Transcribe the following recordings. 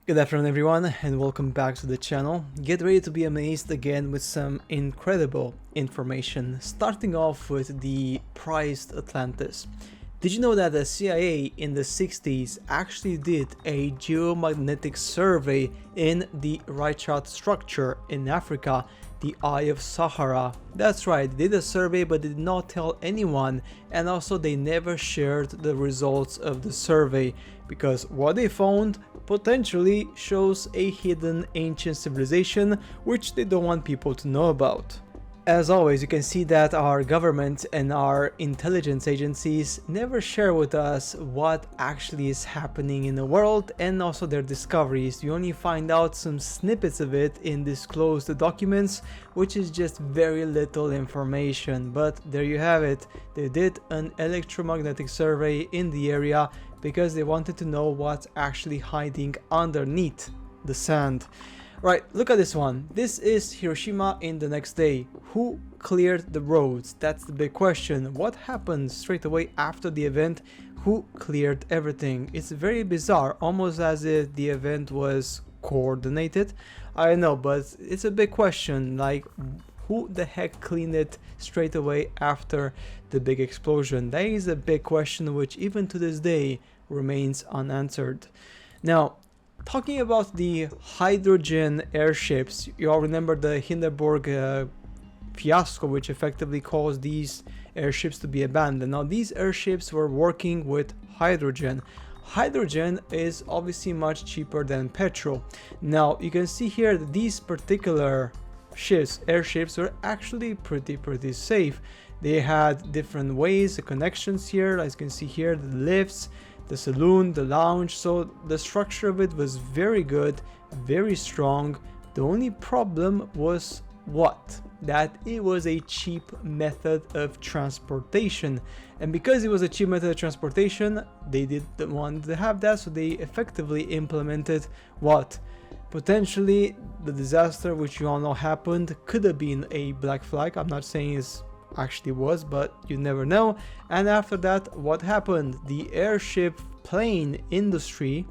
Good afternoon everyone and welcome back to the channel. Get ready to be amazed again with some incredible information, starting off with the prized Atlantis. Did you know that the CIA in the 60s actually did a geomagnetic survey in the Reichert structure in Africa, the Eye of Sahara? That's right, they did a survey but did not tell anyone, and also they never shared the results of the survey because what they found potentially shows a hidden ancient civilization which they don't want people to know about. As always, you can see that our government and our intelligence agencies never share with us what actually is happening in the world and also their discoveries. You only find out some snippets of it in disclosed documents, which is just very little information. But there you have it. They did an electromagnetic survey in the area because they wanted to know what's actually hiding underneath the sand. Right, look at this one. This is Hiroshima in the next day. Who cleared the roads? That's the big question. What happened straight away after the event? Who cleared everything? It's very bizarre, almost as if the event was coordinated. I know, but it's a big question. Like, who the heck cleaned it straight away after the big explosion? That is a big question which even to this day remains unanswered. Now, talking about the hydrogen airships, you all remember the Hindenburg fiasco, which effectively caused these airships to be abandoned. Now, these airships were working with hydrogen. Hydrogen is obviously much cheaper than petrol. Now, you can see here that these particular airships were actually pretty safe. They had different ways, the connections here, as you can see here, the lifts, the saloon, the lounge, so the structure of it was very good, very strong. The only problem was what? That it was a cheap method of transportation, and because it was a cheap method of transportation, they didn't want to have that, so they effectively implemented what? Potentially the disaster which you all know happened could have been a black flag. I'm not saying it's actually was, but you never know. And after that, what happened? The airship plane industry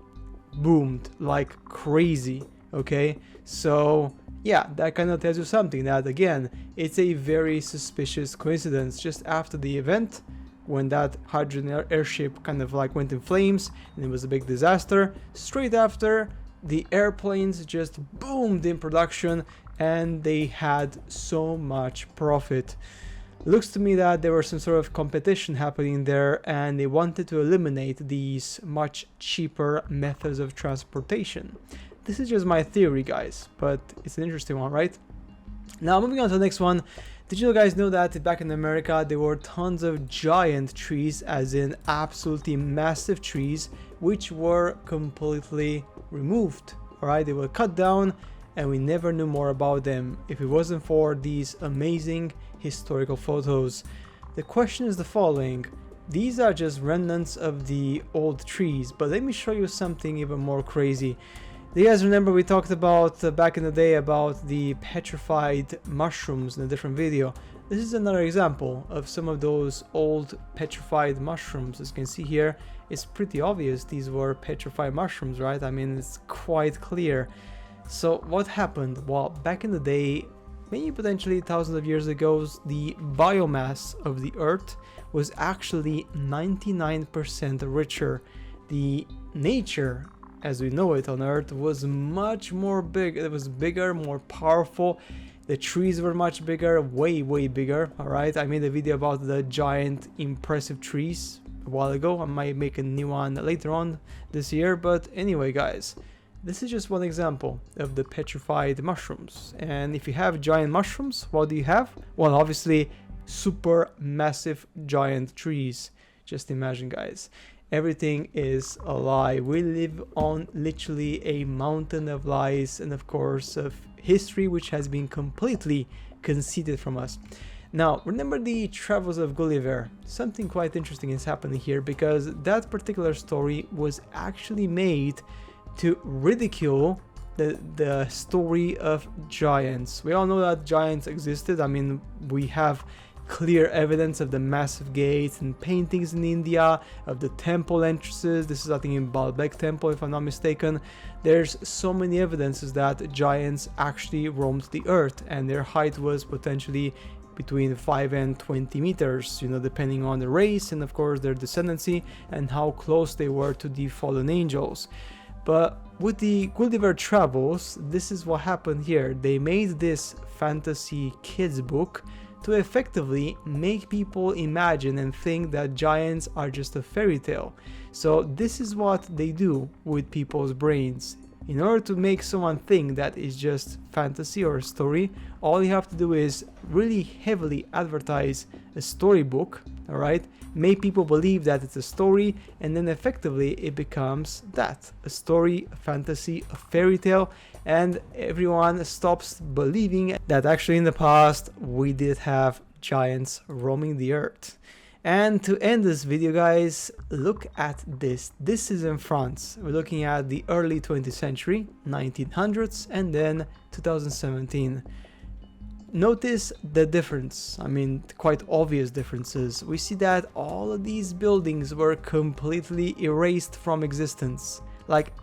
boomed like crazy. Okay, so yeah, that kind of tells you something, that again, it's a very suspicious coincidence. Just after the event, when that hydrogen airship kind of like went in flames and it was a big disaster, straight after, the airplanes just boomed in production and they had so much profit. Looks to me that there was some sort of competition happening there and they wanted to eliminate these much cheaper methods of transportation. This is just my theory, guys, but it's an interesting one, right? Now, moving on to the next one. Did you guys know that back in America there were tons of giant trees, as in absolutely massive trees, which were completely removed? Alright, they were cut down and we never knew more about them if it wasn't for these amazing historical photos. The question is the following: these are just remnants of the old trees, but let me show you something even more crazy. Do you guys remember we talked about back in the day about the petrified mushrooms in a different video? This is another example of some of those old petrified mushrooms. As you can see here, it's pretty obvious these were petrified mushrooms, right? I mean, it's quite clear. So what happened? Well, back in the day, maybe potentially thousands of years ago, the biomass of the earth was actually 99% richer. The nature as we know it on earth was much more big. It was bigger, more powerful. The trees were much bigger, way bigger. All right, I made a video about the giant impressive trees a while ago. I might make a new one later on this year, but anyway, guys, this is just one example of the petrified mushrooms. And if you have giant mushrooms, what do you have? Well, obviously super massive giant trees. Just imagine, guys, everything is a lie. We live on literally a mountain of lies and of course of history which has been completely conceded from us. Now, remember the travels of Gulliver? Something quite interesting is happening here, because that particular story was actually made to ridicule the story of giants. We all know that giants existed. I mean, we have clear evidence of the massive gates and paintings in India, of the temple entrances. This is, I think, in Baalbek temple, if I'm not mistaken. There's so many evidences that giants actually roamed the earth, and their height was potentially between 5 and 20 meters, you know, depending on the race and of course their descendancy and how close they were to the fallen angels. But with the Gulliver travels, this is what happened here. They made this fantasy kids book to effectively make people imagine and think that giants are just a fairy tale. So this is what they do with people's brains. In order to make someone think that it's just fantasy or a story, all you have to do is really heavily advertise a storybook, alright? Make people believe that it's a story, and then effectively it becomes that. A story, a fantasy, a fairy tale, and everyone stops believing that actually in the past we did have giants roaming the earth. And to end this video, guys, look at this. This is in France. We're looking at the early 20th century, 1900s, and then 2017. Notice the difference. I mean, quite obvious differences. We see that all of these buildings were completely erased from existence. Like,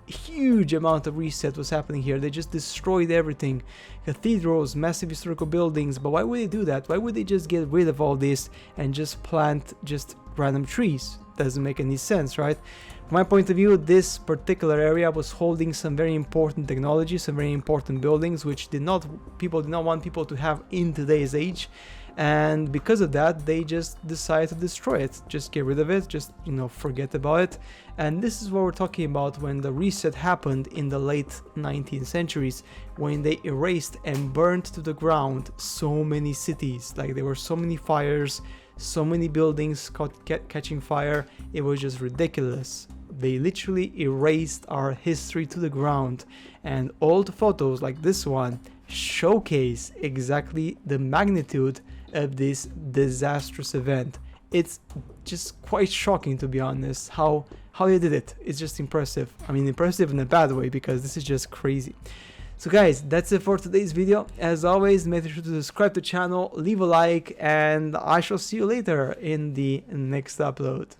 huge amount of reset was happening here. They just destroyed everything. Cathedrals, massive historical buildings. But why would they do that? Why would they just get rid of all this and just plant just random trees? Doesn't make any sense, right? From my point of view, this particular area was holding some very important technology, some very important buildings, which people did not want people to have in today's age. And because of that, they just decided to destroy it, just get rid of it, just, you know, forget about it. And this is what we're talking about when the reset happened in the late 19th centuries, when they erased and burned to the ground so many cities. Like, there were so many fires, so many buildings catching fire. It was just ridiculous. They literally erased our history to the ground, and old photos like this one showcase exactly the magnitude of this disastrous event. It's just quite shocking, to be honest, how they did it. It's just impressive. I mean, impressive in a bad way, because this is just crazy. So guys, that's it for today's video. As always, make sure to subscribe to the channel, leave a like, and I shall see you later in the next upload.